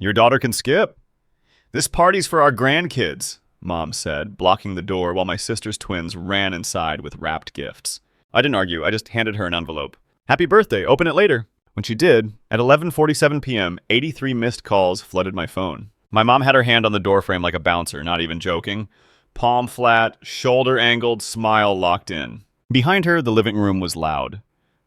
Your daughter can skip. This party's for our grandkids, Mom said, blocking the door while my sister's twins ran inside with wrapped gifts. I didn't argue, I just handed her an envelope. Happy birthday, open it later. When she did, at 11:47 p.m., 83 missed calls flooded my phone. My mom had her hand on the doorframe like a bouncer, not even joking. Palm flat, shoulder angled, smile locked in. Behind her, the living room was loud.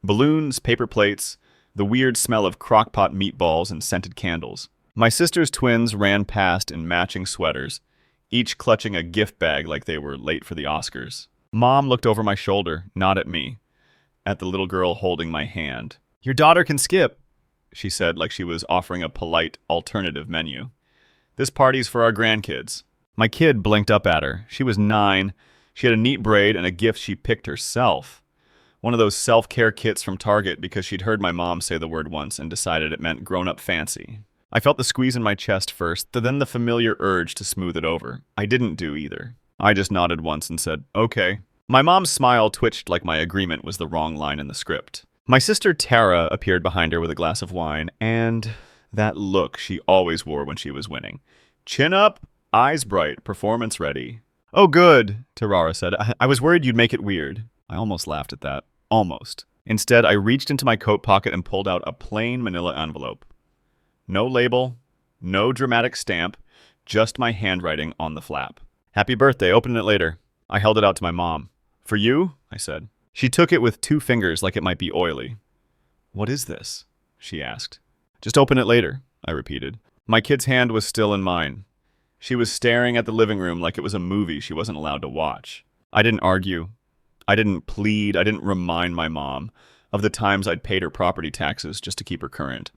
Balloons, paper plates, the weird smell of crock-pot meatballs and scented candles. My sister's twins ran past in matching sweaters, each clutching a gift bag like they were late for the Oscars. Mom looked over my shoulder, not at me, at the little girl holding my hand. Your daughter can skip, she said like she was offering a polite alternative menu. This party's for our grandkids. My kid blinked up at her. She was 9. She had a neat braid and a gift she picked herself. One of those self-care kits from Target because she'd heard my mom say the word once and decided it meant grown-up fancy. I felt the squeeze in my chest first, then the familiar urge to smooth it over. I didn't do either. I just nodded once and said, okay. My mom's smile twitched like my agreement was the wrong line in the script. My sister Tara appeared behind her with a glass of wine, and that look she always wore when she was winning. Chin up, eyes bright, performance ready. Oh good, Tarara said. I was worried you'd make it weird. I almost laughed at that. Almost. Instead, I reached into my coat pocket and pulled out a plain manila envelope. No label, no dramatic stamp, just my handwriting on the flap. Happy birthday, open it later. I held it out to my mom. For you? I said. She took it with 2 fingers like it might be oily. What is this? She asked. Just open it later, I repeated. My kid's hand was still in mine. She was staring at the living room like it was a movie she wasn't allowed to watch. I didn't argue. I didn't plead. I didn't remind my mom of the times I'd paid her property taxes just to keep her current.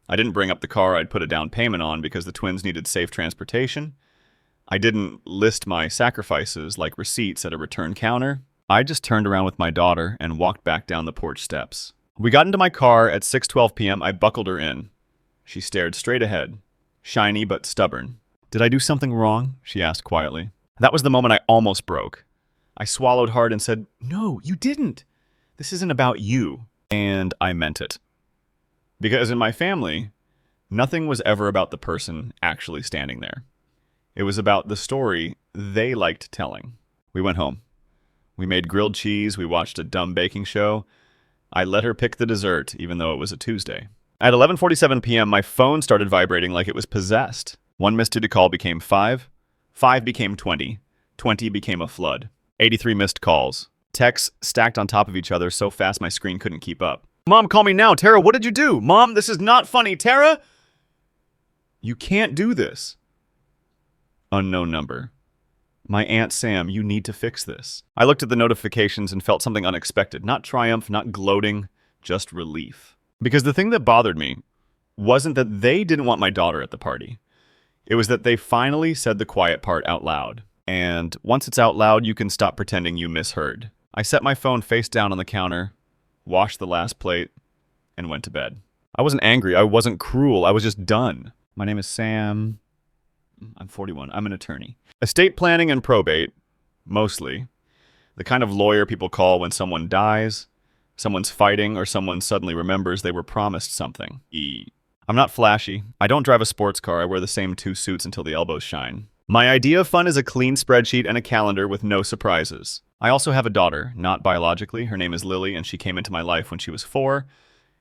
I didn't bring up the car I'd put a down payment on because the twins needed safe transportation. I didn't list my sacrifices like receipts at a return counter. I just turned around with my daughter and walked back down the porch steps. We got into my car at 6:12 p.m. I buckled her in. She stared straight ahead, shiny but stubborn. Did I do something wrong? She asked quietly. That was the moment I almost broke. I swallowed hard and said, no, you didn't. This isn't about you. And I meant it. Because in my family, nothing was ever about the person actually standing there. It was about the story they liked telling. We went home. We made grilled cheese. We watched a dumb baking show. I let her pick the dessert, even though it was a Tuesday. At 11:47 p.m., my phone started vibrating like it was possessed. 1 missed call became 5. 5 became 20. 20 became a flood. 83 missed calls. Texts stacked on top of each other so fast my screen couldn't keep up. Mom, call me now. Tara, what did you do? Mom, this is not funny. Tara? You can't do this. Unknown number. My Aunt Sam, you need to fix this. I looked at the notifications and felt something unexpected. Not triumph, not gloating, just relief. Because the thing that bothered me wasn't that they didn't want my daughter at the party. It was that they finally said the quiet part out loud. And once it's out loud, you can stop pretending you misheard. I set my phone face down on the counter, washed the last plate, and went to bed. I wasn't angry. I wasn't cruel. I was just done. My name is Sam. I'm 41. I'm an attorney. Estate planning and probate, mostly. The kind of lawyer people call when someone dies, someone's fighting, or someone suddenly remembers they were promised something. I'm not flashy. I don't drive a sports car. I wear the same 2 suits until the elbows shine. My idea of fun is a clean spreadsheet and a calendar with no surprises. I also have a daughter, not biologically. Her name is Lily, and she came into my life when she was 4,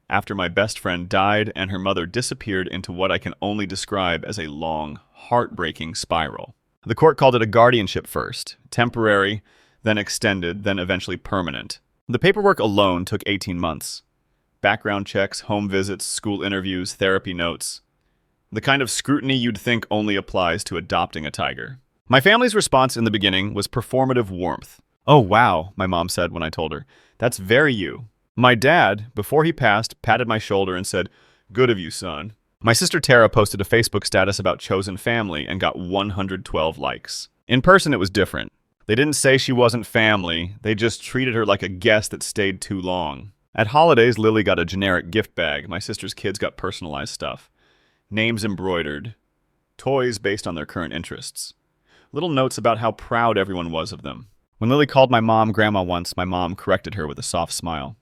after my best friend died and her mother disappeared into what I can only describe as a long, heartbreaking spiral. The court called it a guardianship first, temporary, then extended, then eventually permanent. The paperwork alone took 18 months. Background checks, home visits, school interviews, therapy notes. The kind of scrutiny you'd think only applies to adopting a tiger. My family's response in the beginning was performative warmth. Oh wow, my mom said when I told her. That's very you. My dad, before he passed, patted my shoulder and said, good of you, son. My sister Tara posted a Facebook status about chosen family and got 112 likes. In person, it was different. They didn't say she wasn't family. They just treated her like a guest that stayed too long. At holidays, Lily got a generic gift bag. My sister's kids got personalized stuff. Names embroidered. Toys based on their current interests. Little notes about how proud everyone was of them. When Lily called my mom Grandma once, my mom corrected her with a soft smile.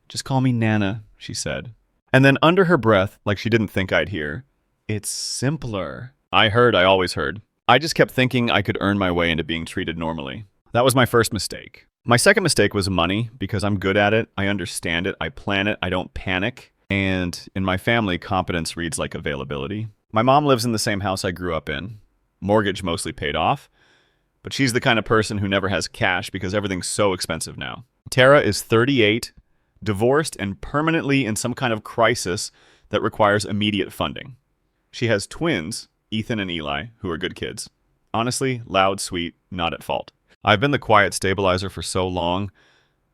Just call me Nana, she said. And then under her breath, like she didn't think I'd hear, "It's simpler." I always heard. I just kept thinking I could earn my way into being treated normally. That was my first mistake. My second mistake was money, because I'm good at it, I understand it, I plan it, I don't panic. And in my family, competence reads like availability. My mom lives in the same house I grew up in. Mortgage mostly paid off. But she's the kind of person who never has cash because everything's so expensive now. Tara is 38, divorced, and permanently in some kind of crisis that requires immediate funding. She has twins, Ethan and Eli, who are good kids. Honestly, loud, sweet, not at fault. I've been the quiet stabilizer for so long,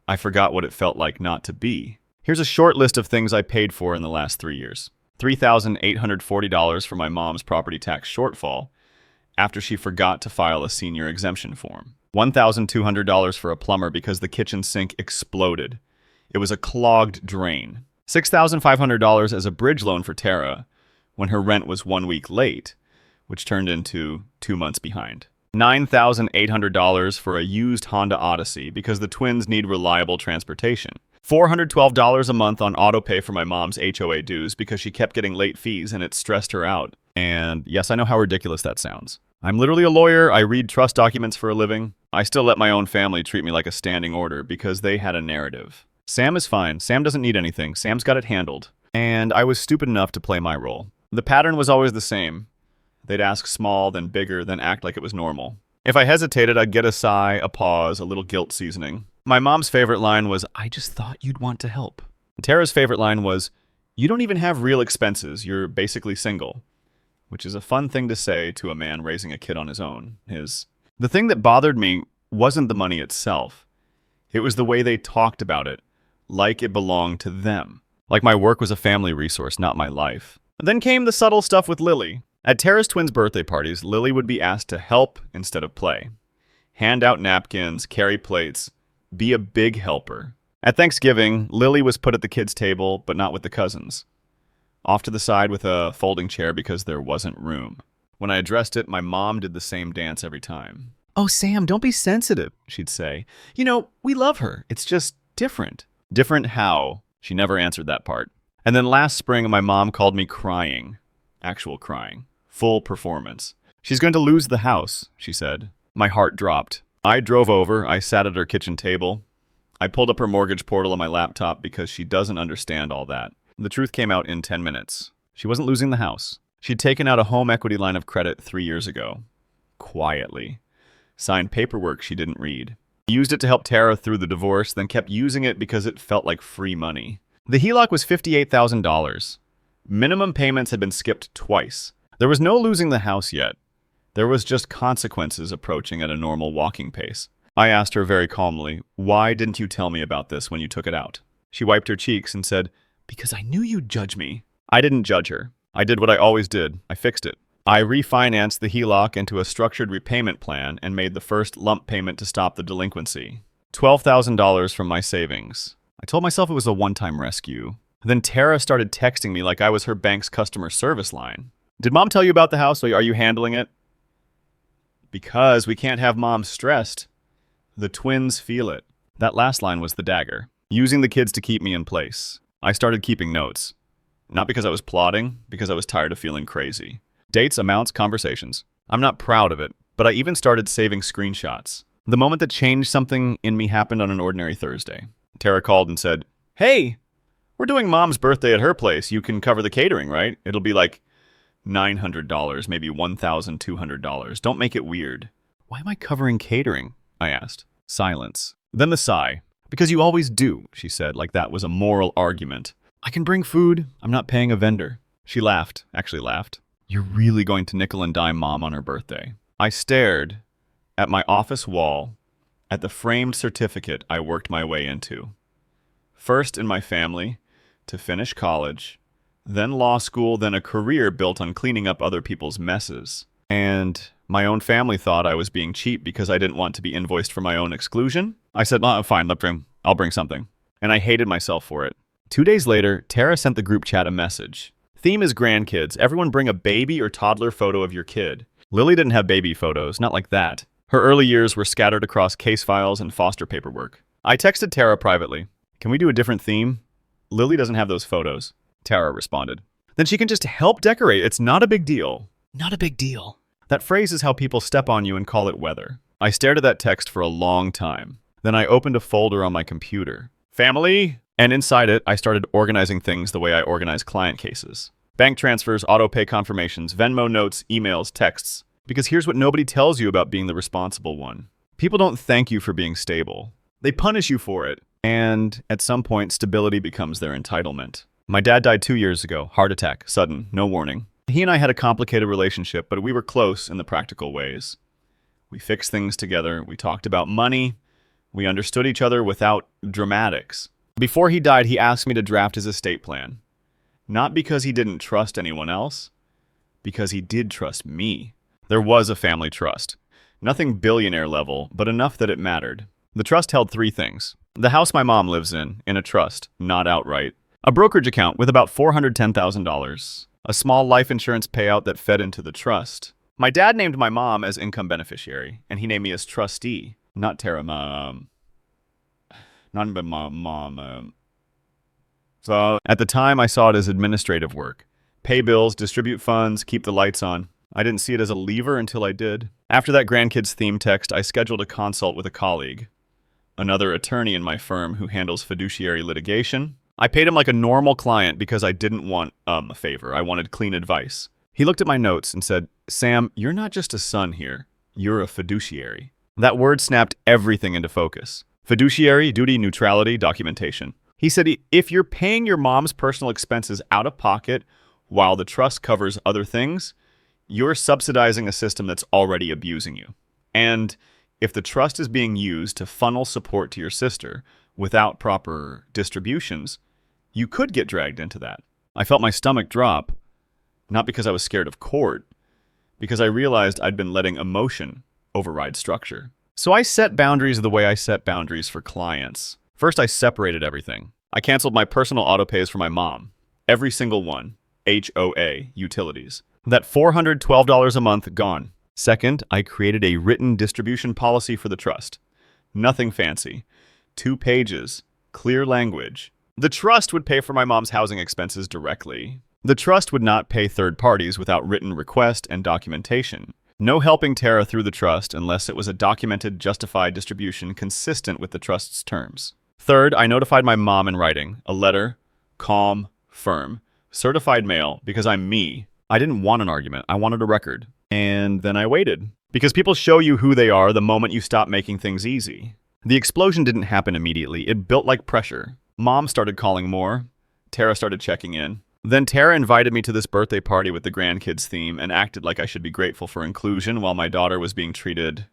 I forgot what it felt like not to be. Here's a short list of things I paid for in the last 3 years. $3,840 for my mom's property tax shortfall after she forgot to file a senior exemption form. $1,200 for a plumber because the kitchen sink exploded. It was a clogged drain. $6,500 as a bridge loan for Tara when her rent was 1 week late, which turned into 2 months behind. $9,800 for a used Honda Odyssey because the twins need reliable transportation. $412 a month on auto pay for my mom's HOA dues because she kept getting late fees and it stressed her out. And yes, I know how ridiculous that sounds. I'm literally a lawyer. I read trust documents for a living. I still let my own family treat me like a standing order because they had a narrative. Sam is fine. Sam doesn't need anything. Sam's got it handled. And I was stupid enough to play my role. The pattern was always the same. They'd ask small, then bigger, then act like it was normal. If I hesitated, I'd get a sigh, a pause, a little guilt seasoning. My mom's favorite line was, "I just thought you'd want to help." Tara's favorite line was, "You don't even have real expenses. You're basically single." Which is a fun thing to say to a man raising a kid on his own. The thing that bothered me wasn't the money itself. It was the way they talked about it, like it belonged to them. Like my work was a family resource, not my life. Then came the subtle stuff with Lily. At Tara's twins' birthday parties, Lily would be asked to help instead of play. Hand out napkins, carry plates, be a big helper. At Thanksgiving, Lily was put at the kids' table, but not with the cousins. Off to the side with a folding chair because there wasn't room. When I addressed it, my mom did the same dance every time. "Oh, Sam, don't be sensitive," she'd say. "You know, we love her. It's just different." Different how? She never answered that part. And then last spring, my mom called me crying. Actual crying. Full performance. "She's going to lose the house," she said. My heart dropped. I drove over. I sat at her kitchen table. I pulled up her mortgage portal on my laptop because she doesn't understand all that. The truth came out in 10 minutes. She wasn't losing the house. She'd taken out a home equity line of credit 3 years ago. Quietly. Signed paperwork she didn't read. Used it to help Tara through the divorce, then kept using it because it felt like free money. The HELOC was $58,000. Minimum payments had been skipped twice. There was no losing the house yet. There was just consequences approaching at a normal walking pace. I asked her very calmly, "Why didn't you tell me about this when you took it out?" She wiped her cheeks and said, "Because I knew you'd judge me." I didn't judge her. I did what I always did. I fixed it. I refinanced the HELOC into a structured repayment plan and made the first lump payment to stop the delinquency. $12,000 from my savings. I told myself it was a one-time rescue. Then Tara started texting me like I was her bank's customer service line. "Did Mom tell you about the house? Are you handling it?" Because we can't have Mom stressed. The twins feel it. That last line was the dagger. Using the kids to keep me in place. I started keeping notes. Not because I was plotting, because I was tired of feeling crazy. Dates, amounts, conversations. I'm not proud of it, but I even started saving screenshots. The moment that changed something in me happened on an ordinary Thursday. Tara called and said, "Hey, we're doing Mom's birthday at her place. You can cover the catering, right? It'll be like $900, maybe $1,200. Don't make it weird." "Why am I covering catering?" I asked. Silence. Then the sigh. "Because you always do," she said, like that was a moral argument. "I can bring food. I'm not paying a vendor." She laughed, actually laughed. "You're really going to nickel and dime Mom on her birthday." I stared at my office wall, at the framed certificate I worked my way into. First in my family, to finish college, then law school, then a career built on cleaning up other people's messes. And my own family thought I was being cheap because I didn't want to be invoiced for my own exclusion. I said, fine, I'll bring something. And I hated myself for it. 2 days later, Tara sent the group chat a message. Theme is grandkids. Everyone bring a baby or toddler photo of your kid. Lily didn't have baby photos, not like that. Her early years were scattered across case files and foster paperwork. I texted Tara privately. "Can we do a different theme? Lily doesn't have those photos." Tara responded. Then she can just help decorate. It's not a big deal. Not a big deal. That phrase is how people step on you and call it weather. I stared at that text for a long time. Then I opened a folder on my computer. Family? And inside it, I started organizing things the way I organize client cases. Bank transfers, auto-pay confirmations, Venmo notes, emails, texts. Because here's what nobody tells you about being the responsible one. People don't thank you for being stable. They punish you for it. And at some point, stability becomes their entitlement. My dad died 2 years ago. Heart attack. Sudden. No warning. He and I had a complicated relationship, but we were close in the practical ways. We fixed things together. We talked about money. We understood each other without dramatics. Before he died, he asked me to draft his estate plan. Not because he didn't trust anyone else, because he did trust me. There was a family trust. Nothing billionaire level, but enough that it mattered. The trust held 3 things. The house my mom lives in a trust, not outright. A brokerage account with about $410,000. A small life insurance payout that fed into the trust. My dad named my mom as income beneficiary, and he named me as trustee, not Tara, So at the time, I saw it as administrative work. Pay bills, distribute funds, keep the lights on. I didn't see it as a lever until I did. After that Grandkids theme text, I scheduled a consult with a colleague, another attorney in my firm who handles fiduciary litigation. I paid him like a normal client because I didn't want a favor. I wanted clean advice. He looked at my notes and said, Sam, you're not just a son here. You're a fiduciary. That word snapped everything into focus. Fiduciary, duty, neutrality, documentation. He said, if you're paying your mom's personal expenses out of pocket while the trust covers other things, you're subsidizing a system that's already abusing you. And if the trust is being used to funnel support to your sister without proper distributions, you could get dragged into that. I felt my stomach drop, not because I was scared of court, because I realized I'd been letting emotion override structure. So I set boundaries the way I set boundaries for clients. First, I separated everything. I canceled my personal auto pays for my mom. Every single one. HOA, utilities. That $412 a month, gone. Second, I created a written distribution policy for the trust. Nothing fancy. 2 pages. Clear language. The trust would pay for my mom's housing expenses directly. The trust would not pay third parties without written request and documentation. No helping Tara through the trust unless it was a documented, justified distribution consistent with the trust's terms. Third, I notified my mom in writing, a letter, calm, firm, certified mail, because I'm me. I didn't want an argument. I wanted a record. And then I waited. Because people show you who they are the moment you stop making things easy. The explosion didn't happen immediately. It built like pressure. Mom started calling more. Tara started checking in. Then Tara invited me to this birthday party with the Grandkids theme and acted like I should be grateful for inclusion while my daughter was being treated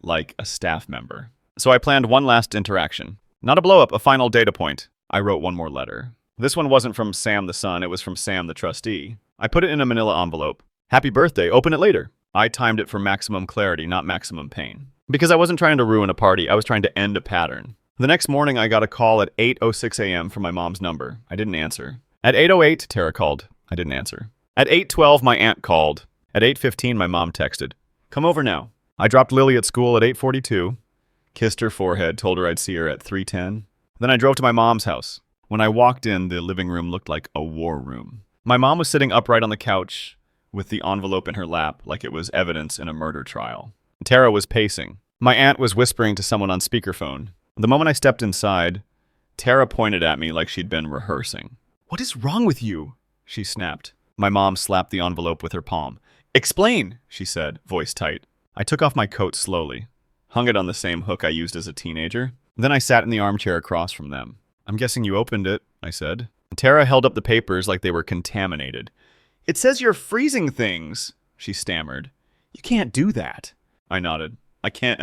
like a staff member. So I planned one last interaction. Not a blow-up, a final data point. I wrote one more letter. This one wasn't from Sam the son, it was from Sam the trustee. I put it in a manila envelope. Happy birthday, open it later. I timed it for maximum clarity, not maximum pain. Because I wasn't trying to ruin a party, I was trying to end a pattern. The next morning, I got a call at 8:06 a.m. from my mom's number. I didn't answer. At 8:08, Tara called. I didn't answer. At 8:12, my aunt called. At 8:15, my mom texted. Come over now. I dropped Lily at school at 8:42, kissed her forehead, told her I'd see her at 3:10. Then I drove to my mom's house. When I walked in, the living room looked like a war room. My mom was sitting upright on the couch with the envelope in her lap like it was evidence in a murder trial. Tara was pacing. My aunt was whispering to someone on speakerphone. The moment I stepped inside, Tara pointed at me like she'd been rehearsing. What is wrong with you? She snapped. My mom slapped the envelope with her palm. Explain, she said, voice tight. I took off my coat slowly, hung it on the same hook I used as a teenager. Then I sat in the armchair across from them. I'm guessing you opened it, I said. Tara held up the papers like they were contaminated. It says you're freezing things, she stammered. You can't do that. I nodded. I can't.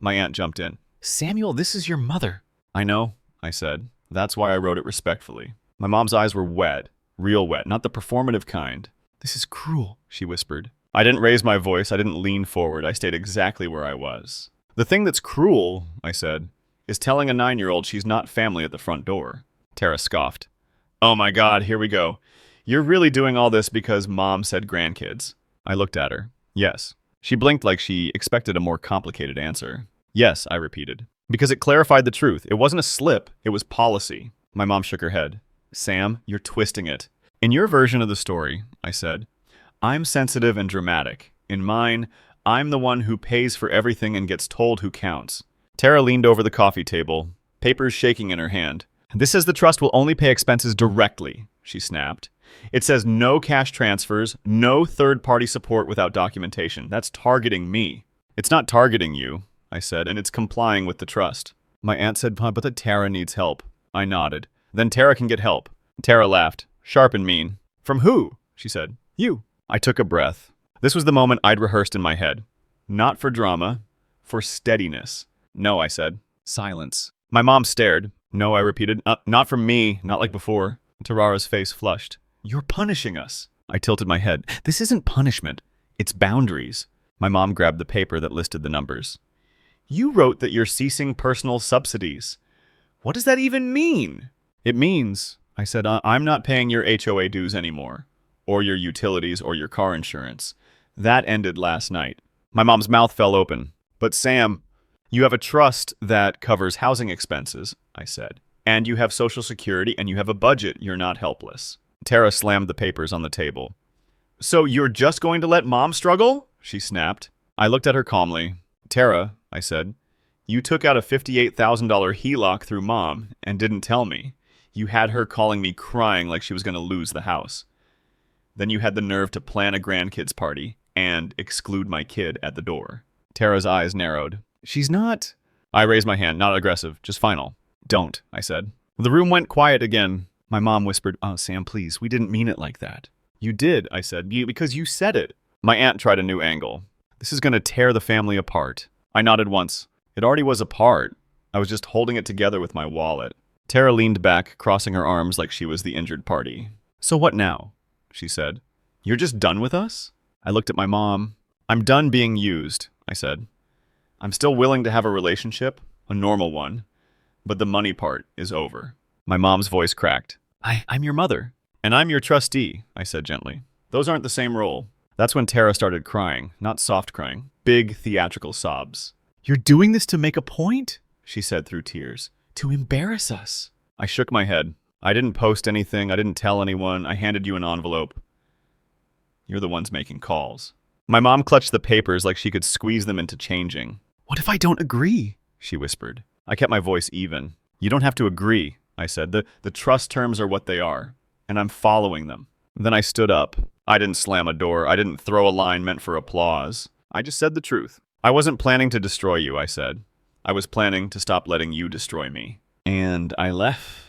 My aunt jumped in. Samuel, this is your mother. I know, I said. That's why I wrote it respectfully. My mom's eyes were wet, real wet, not the performative kind. This is cruel, she whispered. I didn't raise my voice. I didn't lean forward. I stayed exactly where I was. The thing that's cruel, I said, is telling a 9-year-old she's not family at the front door. Tara scoffed. Oh my God, here we go. You're really doing all this because Mom said grandkids. I looked at her. Yes. She blinked like she expected a more complicated answer. Yes, I repeated. Because it clarified the truth. It wasn't a slip. It was policy. My mom shook her head. Sam, you're twisting it. In your version of the story, I said, I'm sensitive and dramatic. In mine, I'm the one who pays for everything and gets told who counts. Tara leaned over the coffee table, papers shaking in her hand. This says the trust will only pay expenses directly, she snapped. It says no cash transfers, no third-party support without documentation. That's targeting me. It's not targeting you, I said, and it's complying with the trust. My aunt said, but that Tara needs help. I nodded. Then Tara can get help. Tara laughed, sharp and mean. From who? She said. You. I took a breath. This was the moment I'd rehearsed in my head. Not for drama, for steadiness. No, I said. Silence. My mom stared. No, I repeated. Not from me, not like before. Tarara's face flushed. You're punishing us. I tilted my head. This isn't punishment. It's boundaries. My mom grabbed the paper that listed the numbers. You wrote that you're ceasing personal subsidies. What does that even mean? It means, I said, I'm not paying your HOA dues anymore, or your utilities or your car insurance. That ended last night. My mom's mouth fell open. But Sam, you have a trust that covers housing expenses, I said. And you have Social Security and you have a budget. You're not helpless. Tara slammed the papers on the table. So you're just going to let Mom struggle? She snapped. I looked at her calmly. Tara, I said, you took out a $58,000 HELOC through Mom and didn't tell me. You had her calling me crying like she was going to lose the house. Then you had the nerve to plan a grandkids party and exclude my kid at the door. Tara's eyes narrowed. She's not... I raised my hand, not aggressive, just final. Don't, I said. The room went quiet again. My mom whispered, oh, Sam, please, we didn't mean it like that. You did, I said, because you said it. My aunt tried a new angle. This is going to tear the family apart. I nodded once. It already was apart. I was just holding it together with my wallet. Tara leaned back, crossing her arms like she was the injured party. So what now? She said. You're just done with us? I looked at my mom. I'm done being used, I said. I'm still willing to have a relationship, a normal one, but the money part is over. My mom's voice cracked. I'm your mother. And I'm your trustee, I said gently. Those aren't the same role. That's when Tara started crying, not soft crying, big theatrical sobs. You're doing this to make a point? She said through tears. To embarrass us. I shook my head. I didn't post anything. I didn't tell anyone. I handed you an envelope. You're the ones making calls. My mom clutched the papers like she could squeeze them into changing. What if I don't agree? She whispered. I kept my voice even. You don't have to agree, I said. The trust terms are what they are, and I'm following them. Then I stood up. I didn't slam a door. I didn't throw a line meant for applause. I just said the truth. I wasn't planning to destroy you, I said. I was planning to stop letting you destroy me. And I left.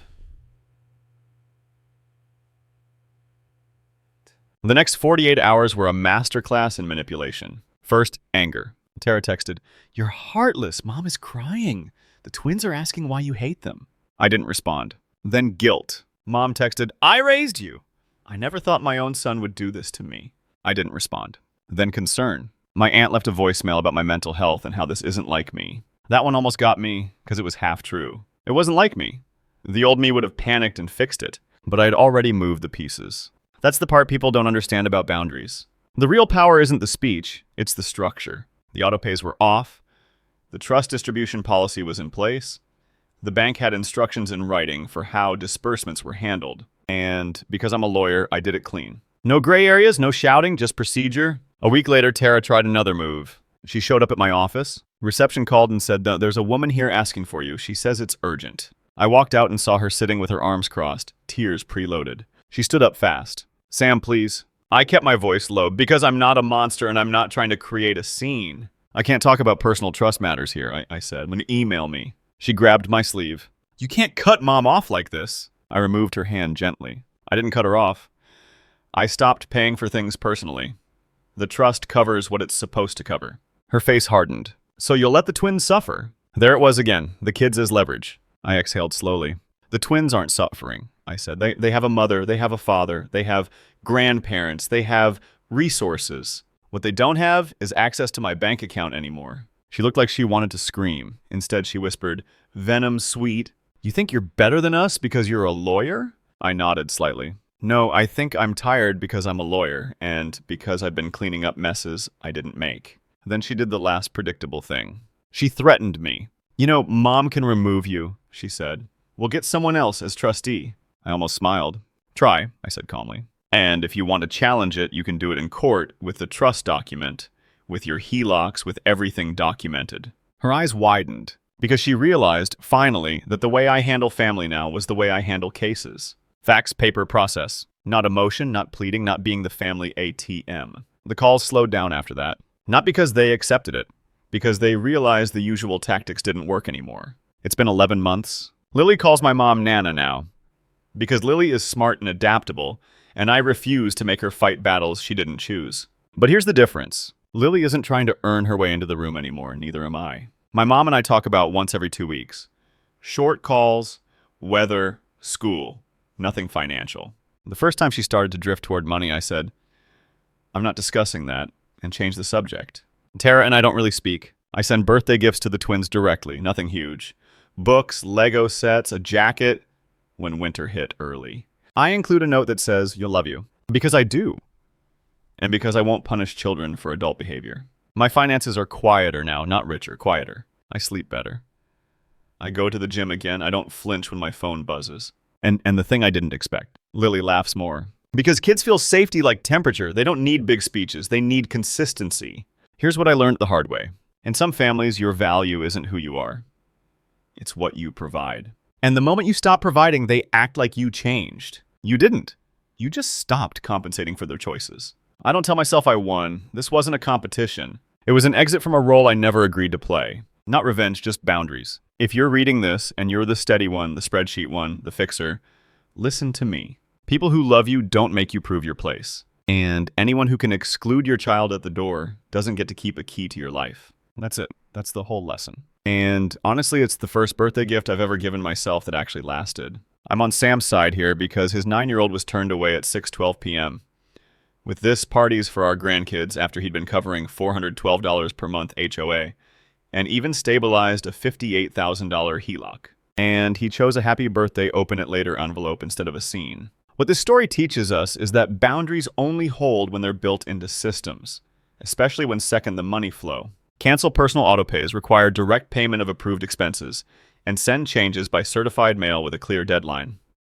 The next 48 hours were a masterclass in manipulation. First, anger. Tara texted, You're heartless. Mom is crying. The twins are asking why you hate them. I didn't respond. Then guilt. Mom texted, I raised you. I never thought my own son would do this to me. I didn't respond. Then concern. My aunt left a voicemail about my mental health and how this isn't like me. That one almost got me because it was half true. It wasn't like me. The old me would have panicked and fixed it, but I'd already moved the pieces. That's the part people don't understand about boundaries. The real power isn't the speech, it's the structure. The autopays were off. The trust distribution policy was in place. The bank had instructions in writing for how disbursements were handled. And because I'm a lawyer, I did it clean. No gray areas, no shouting, just procedure. A week later, Tara tried another move. She showed up at my office. Reception called and said, There's a woman here asking for you. She says it's urgent. I walked out and saw her sitting with her arms crossed, tears preloaded. She stood up fast. Sam, please. I kept my voice low because I'm not a monster and I'm not trying to create a scene. I can't talk about personal trust matters here, I said. When you email me. She grabbed my sleeve. You can't cut Mom off like this. I removed her hand gently. I didn't cut her off. I stopped paying for things personally. The trust covers what it's supposed to cover. Her face hardened. So you'll let the twins suffer. There it was again, the kids as leverage. I exhaled slowly. The twins aren't suffering, I said. They have a mother, they have a father, they have grandparents, they have resources. What they don't have is access to my bank account anymore. She looked like she wanted to scream. Instead, she whispered, Venom, sweet. You think you're better than us because you're a lawyer? I nodded slightly. No, I think I'm tired because I'm a lawyer and because I've been cleaning up messes I didn't make. Then she did the last predictable thing. She threatened me. You know, Mom can remove you, she said. We'll get someone else as trustee. I almost smiled. Try, I said calmly. And if you want to challenge it, you can do it in court with the trust document, with your HELOCs, with everything documented. Her eyes widened, because she realized, finally, that the way I handle family now was the way I handle cases. Facts, paper, process. Not emotion, not pleading, not being the family ATM. The calls slowed down after that. Not because they accepted it, because they realized the usual tactics didn't work anymore. It's been 11 months. Lily calls my mom Nana now, because Lily is smart and adaptable, and I refuse to make her fight battles she didn't choose. But here's the difference. Lily isn't trying to earn her way into the room anymore, neither am I. My mom and I talk about once every 2 weeks. Short calls, weather, school, nothing financial. The first time she started to drift toward money, I said, I'm not discussing that, and changed the subject. Tara and I don't really speak. I send birthday gifts to the twins directly, nothing huge. Books, Lego sets, a jacket, when winter hit early. I include a note that says, you'll love you. Because I do. And because I won't punish children for adult behavior. My finances are quieter now, not richer, quieter. I sleep better. I go to the gym again. I don't flinch when my phone buzzes. And the thing I didn't expect. Lily laughs more. Because kids feel safety like temperature. They don't need big speeches. They need consistency. Here's what I learned the hard way. In some families, your value isn't who you are. It's what you provide. And the moment you stop providing, they act like you changed. You didn't. You just stopped compensating for their choices. I don't tell myself I won. This wasn't a competition. It was an exit from a role I never agreed to play. Not revenge, just boundaries. If you're reading this and you're the steady one, the spreadsheet one, the fixer, listen to me. People who love you don't make you prove your place. And anyone who can exclude your child at the door doesn't get to keep a key to your life. That's it. That's the whole lesson. And honestly, it's the first birthday gift I've ever given myself that actually lasted. I'm on Sam's side here because his 9-year-old was turned away at 6:12 p.m. With this parties for our grandkids after he'd been covering $412 per month HOA and even stabilized a $58,000 HELOC. And he chose a happy birthday open it later envelope instead of a scene. What this story teaches us is that boundaries only hold when they're built into systems, especially when second the money flow. Cancel personal autopays, require direct payment of approved expenses, and send changes by certified mail with a clear deadline.